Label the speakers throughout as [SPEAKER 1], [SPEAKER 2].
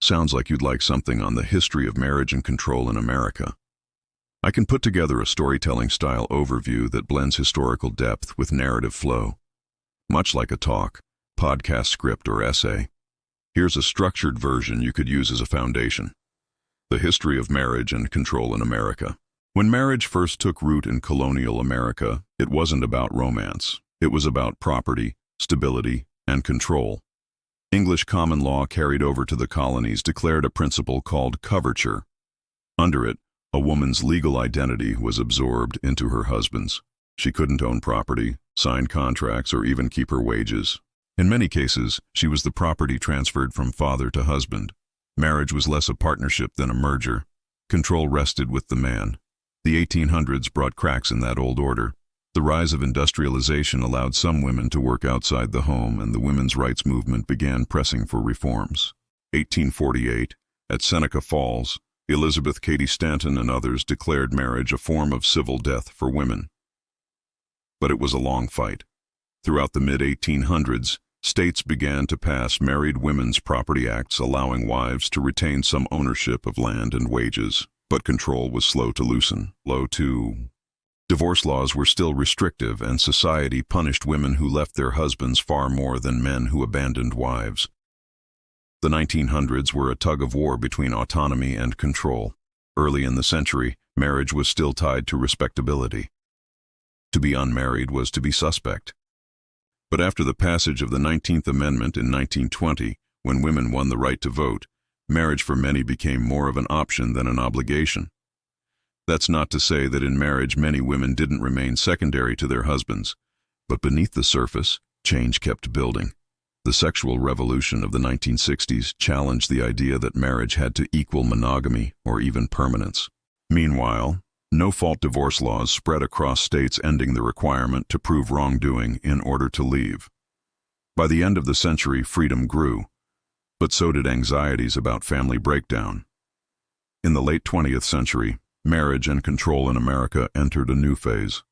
[SPEAKER 1] Sounds like you'd like something on the history of marriage and control in America. I can put together a storytelling style overview that blends historical depth with narrative flow. Much like a talk, podcast script, or essay. Here's a structured version you could use as a foundation. The history of marriage and control in America. When marriage first took root in colonial America, it wasn't about romance. It was about property, stability, and control. English common law carried over to the colonies declared a principle called coverture. Under it, a woman's legal identity was absorbed into her husband's. She couldn't own property, sign contracts, or even keep her wages. In many cases, she was the property transferred from father to husband. Marriage was less a partnership than a merger. Control rested with the man. The 1800s brought cracks in that old order. The rise of industrialization allowed some women to work outside the home, and the women's rights movement began pressing for reforms. 1848, at Seneca Falls, Elizabeth Cady Stanton and others declared marriage a form of civil death for women. But it was a long fight. Throughout the mid-1800s, states began to pass married women's property acts allowing wives to retain some ownership of land and wages, but control was slow to loosen. Divorce laws were still restrictive, and society punished women who left their husbands far more than men who abandoned wives. The 1900s were a tug-of-war between autonomy and control. Early in the century, marriage was still tied to respectability. To be unmarried was to be suspect. But after the passage of the 19th Amendment in 1920, when women won the right to vote, marriage for many became more of an option than an obligation. That's not to say that in marriage many women didn't remain secondary to their husbands, but beneath the surface, change kept building. The sexual revolution of the 1960s challenged the idea that marriage had to equal monogamy or even permanence. Meanwhile, no-fault divorce laws spread across states, ending the requirement to prove wrongdoing in order to leave. By the end of the century, freedom grew, but so did anxieties about family breakdown. In the late 20th century, marriage and control in America entered a new phase.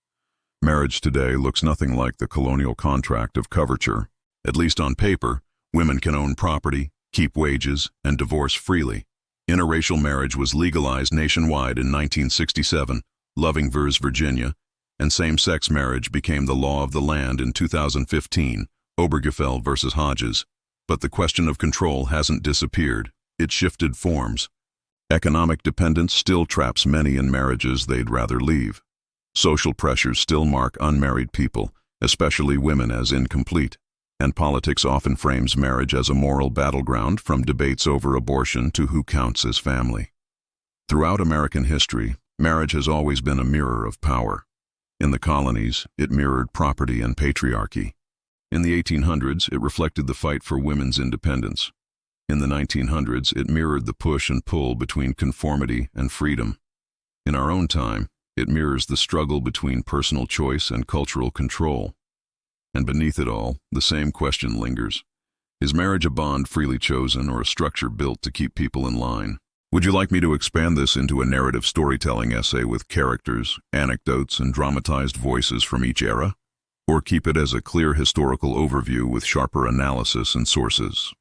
[SPEAKER 1] Marriage today looks nothing like the colonial contract of coverture. At least on paper, women can own property, keep wages, and divorce freely. Interracial marriage was legalized nationwide in 1967, Loving vs. Virginia, and same-sex marriage became the law of the land in 2015, Obergefell vs. Hodges. But the question of control hasn't disappeared. It shifted forms. Economic dependence still traps many in marriages they'd rather leave. Social pressures still mark unmarried people, especially women, as incomplete. And politics often frames marriage as a moral battleground, from debates over abortion to who counts as family. Throughout American history, marriage has always been a mirror of power. In the colonies, it mirrored property and patriarchy. In the 1800s, it reflected the fight for women's independence. In the 1900s, it mirrored the push and pull between conformity and freedom. In our own time, it mirrors the struggle between personal choice and cultural control. And beneath it all, the same question lingers. Is marriage a bond freely chosen or a structure built to keep people in line? Would you like me to expand this into a narrative storytelling essay with characters, anecdotes, and dramatized voices from each era? Or keep it as a clear historical overview with sharper analysis and sources?